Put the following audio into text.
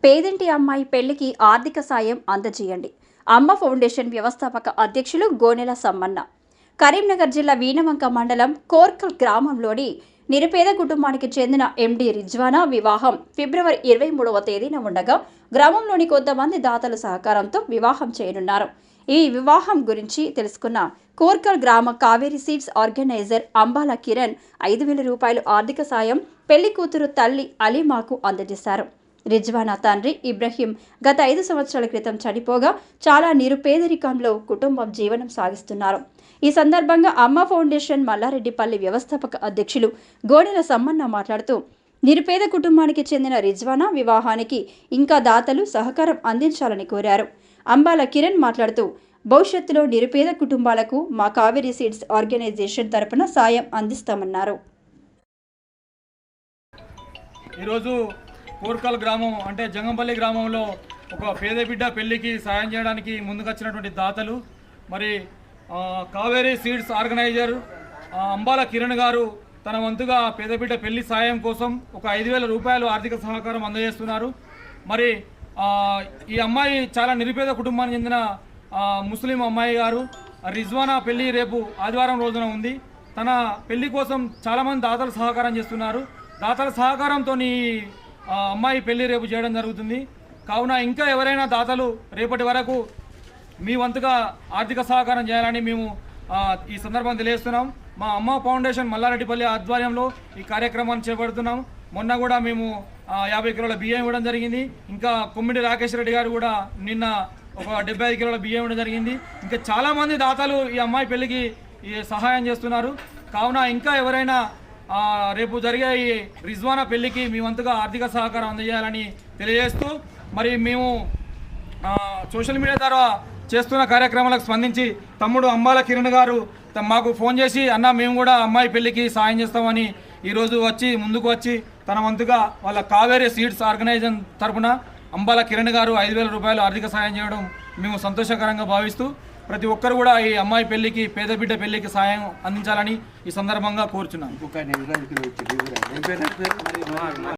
పేదింటి అమ్మాయి పెళ్లికి ఆర్థిక సాయం అందజేయండి. అమ్మ ఫౌండేషన్ వ్యవస్థాపక అధ్యక్షులు గోనెల సమ్మన్న. కరీంనగర్ జిల్లా వీణవంక మండలం కోర్కల్ గ్రామంలోని నిరుపేద కుటుంబానికి చెందిన ఎండి రిజ్వానా వివాహం ఫిబ్రవరి 23వ తేదీన ఉండగా గ్రామంలోని కొంతమంది దాతల సహకారంతో వివాహం చేయనున్నారు. ఈ వివాహం గురించి తెలుసుకున్న కోర్కల్ గ్రామ కావేరీ సీడ్స్ ఆర్గనైజర్ అంబాల కిరణ్ 5,000 రూపాయలు ఆర్థిక సాయం పెళ్లి కూతురు తల్లి అలీమాకు అందజేశారు. రిజ్వానా తండ్రి ఇబ్రహీం గత 5 సంవత్సరాల క్రితం చనిపోగా చాలా నిరుపేదరికంలో కుటుంబం జీవనం సాగిస్తున్నారు. ఈ సందర్భంగా అమ్మ ఫౌండేషన్ మల్లారెడ్డిపల్లి వ్యవస్థాపక అధ్యక్షులు గోనెల సమ్మన్న మాట్లాడుతూ నిరుపేద కుటుంబానికి చెందిన రిజ్వానా వివాహానికి ఇంకా దాతలు సహకారం అందించాలని కోరారు. అంబాల కిరణ్ మాట్లాడుతూ భవిష్యత్తులో నిరుపేద కుటుంబాలకు మా కావేరీ సీడ్స్ ఆర్గనైజేషన్ తరపున సాయం అందిస్తామన్నారు. ఈరోజు కోర్కల్ గ్రామం అంటే జంగంపల్లి గ్రామంలో ఒక పేద బిడ్డ పెళ్లికి సాయం చేయడానికి ముందుకొచ్చినటువంటి దాతలు మరి కావేరీ సీడ్స్ ఆర్గనైజర్ అంబాల కిరణ్ గారు తన వంతుగా పేద బిడ్డ పెళ్లి సాయం కోసం ఒక 5,000 రూపాయలు ఆర్థిక సహకారం అందజేస్తున్నారు. మరి ఈ అమ్మాయి చాలా నిరుపేద కుటుంబానికి చెందిన ముస్లిం అమ్మాయి గారు. రిజ్వానా పెళ్లి రేపు ఆదివారం రోజున ఉంది. తన పెళ్లి కోసం చాలామంది దాతలు సహకారం చేస్తున్నారు. దాతల సహకారంతో అమ్మాయి పెళ్లి రేపు చేయడం జరుగుతుంది. కావున ఇంకా ఎవరైనా దాతలు రేపటి వరకు మీ వంతుగా ఆర్థిక సహకారం చేయాలని మేము ఈ సందర్భం తెలియజేస్తున్నాం. మా అమ్మ ఫౌండేషన్ మల్లారెడ్డిపల్లి ఆధ్వర్యంలో ఈ కార్యక్రమాన్ని చేపడుతున్నాం. మొన్న కూడా మేము 50 కిలోల బియ్యం ఇవ్వడం జరిగింది. ఇంకా కొమ్మిడి రాకేష్ రెడ్డి గారు కూడా నిన్న ఒక 75 కిలోల బియ్యం ఇవ్వడం జరిగింది. ఇంకా చాలామంది దాతలు ఈ అమ్మాయి పెళ్లికి సహాయం చేస్తున్నారు. కావున ఇంకా ఎవరైనా రేపు జరిగే ఈ రిజ్వానా పెళ్లికి మీ వంతుగా ఆర్థిక సహకారం అందజేయాలని తెలియజేస్తూ మరి మేము సోషల్ మీడియా ద్వారా చేస్తున్న కార్యక్రమాలకు స్పందించి తమ్ముడు అంబాల కిరణ్ గారు మాకు ఫోన్ చేసి అన్న మేము కూడా అమ్మాయి పెళ్లికి సాయం చేస్తామని ఈరోజు ముందుకు వచ్చి తన వంతుగా వాళ్ళ కావేరీ సీడ్స్ ఆర్గనైజేషన్ తరఫున అంబాల కిరణ్ గారు 5,000 రూపాయలు ఆర్థిక సాయం చేయడం మేము సంతోషకరంగా భావిస్తూ ప్రతి ఒక్కరు కూడా ఈ అమ్మాయి పెళ్లికి పేద బిడ్డ పెళ్లికి సాయం అందించాలని ఈ సందర్భంగా కోరుచున్నాను.